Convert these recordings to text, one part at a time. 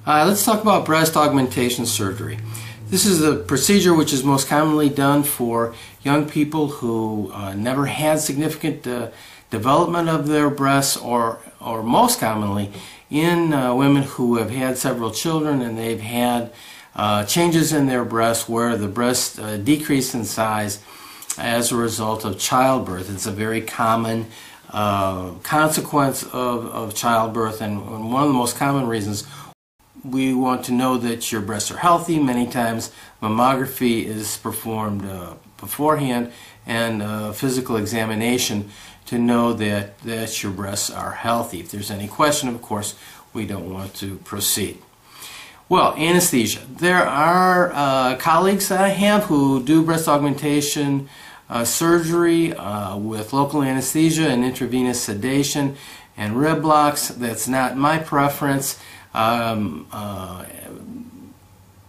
Let's talk about breast augmentation surgery. This is a procedure which is most commonly done for young people who never had significant development of their breasts, or most commonly in women who have had several children and they've had changes in their breasts where the breast decreased in size as a result of childbirth. It's a very common consequence of childbirth, and one of the most common reasons. We want to know that your breasts are healthy. Many times mammography is performed beforehand, and physical examination to know that your breasts are healthy. If there's any question, of course, we don't want to proceed. Well, anesthesia. There are colleagues that I have who do breast augmentation surgery with local anesthesia and intravenous sedation and rib blocks. That's not my preference.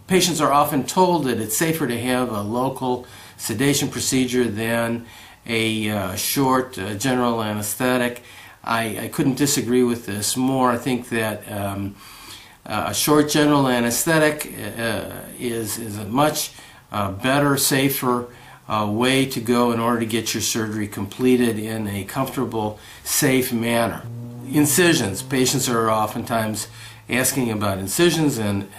Patients are often told that it's safer to have a local sedation procedure than a short general anesthetic. I couldn't disagree with this more. I think that a short general anesthetic is a much better, safer way to go in order to get your surgery completed in a comfortable, safe manner. Incisions. Patients are oftentimes asking about incisions and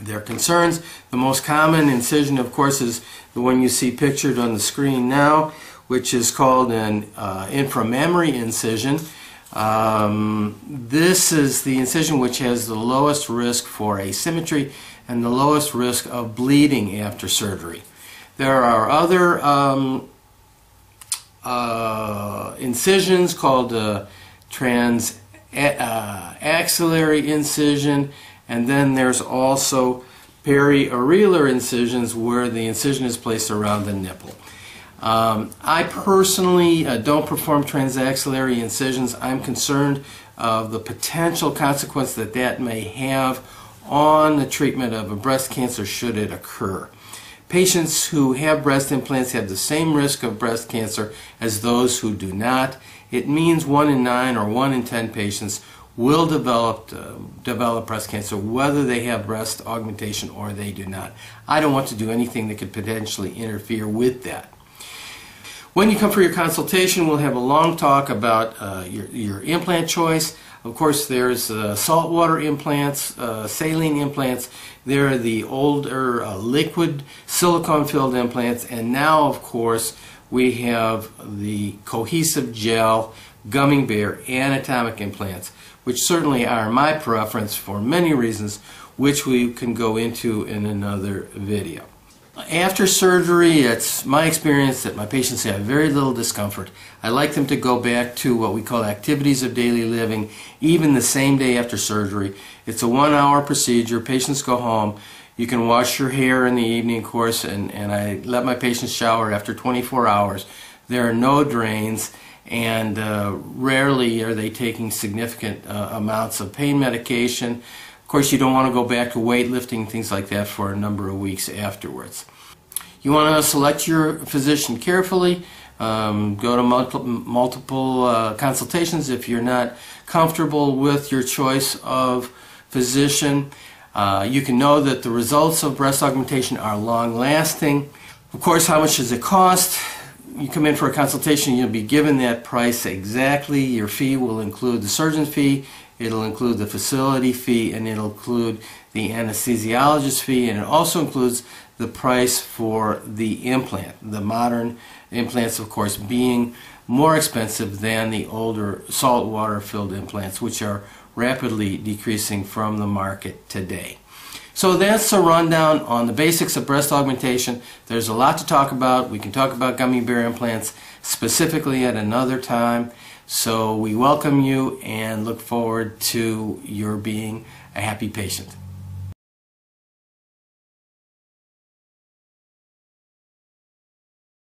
their concerns. The most common incision, of course, is the one you see pictured on the screen now, which is called an inframammary incision. This is the incision which has the lowest risk for asymmetry and the lowest risk of bleeding after surgery. There are other incisions called axillary incision, and then there's also periareolar incisions where the incision is placed around the nipple. I personally don't perform transaxillary incisions. I'm concerned of the potential consequence that may have on the treatment of a breast cancer should it occur. Patients who have breast implants have the same risk of breast cancer as those who do not. It means 1 in 9 or 1 in 10 patients will develop breast cancer whether they have breast augmentation or they do not. I don't want to do anything that could potentially interfere with that. When you come for your consultation, we'll have a long talk about your implant choice. Of course, there's saltwater implants, saline implants. There are the older liquid silicone-filled implants, and now, of course, we have the cohesive gel gummy bear anatomic implants, which certainly are my preference for many reasons, which we can go into in another video. After surgery, it's my experience that my patients have very little discomfort. I like them to go back to what we call activities of daily living, even the same day after surgery. It's a 1-hour procedure. Patients go home. You can wash your hair in the evening, of course, and I let my patients shower after 24 hours. There are no drains, and rarely are they taking significant amounts of pain medication. Of course, you don't want to go back to weightlifting, things like that, for a number of weeks afterwards. You want to select your physician carefully. Go to multiple consultations if you're not comfortable with your choice of physician. You can know that the results of breast augmentation are long-lasting. Of course, how much does it cost? You come in for a consultation, you'll be given that price exactly. Your fee will include the surgeon fee, it'll include the facility fee, and it'll include the anesthesiologist fee, and it also includes the price for the implant. The modern implants, of course, being more expensive than the older saltwater filled implants, which are rapidly decreasing from the market today. So that's a rundown on the basics of breast augmentation. There's a lot to talk about. We can talk about gummy bear implants specifically at another time. So we welcome you and look forward to your being a happy patient.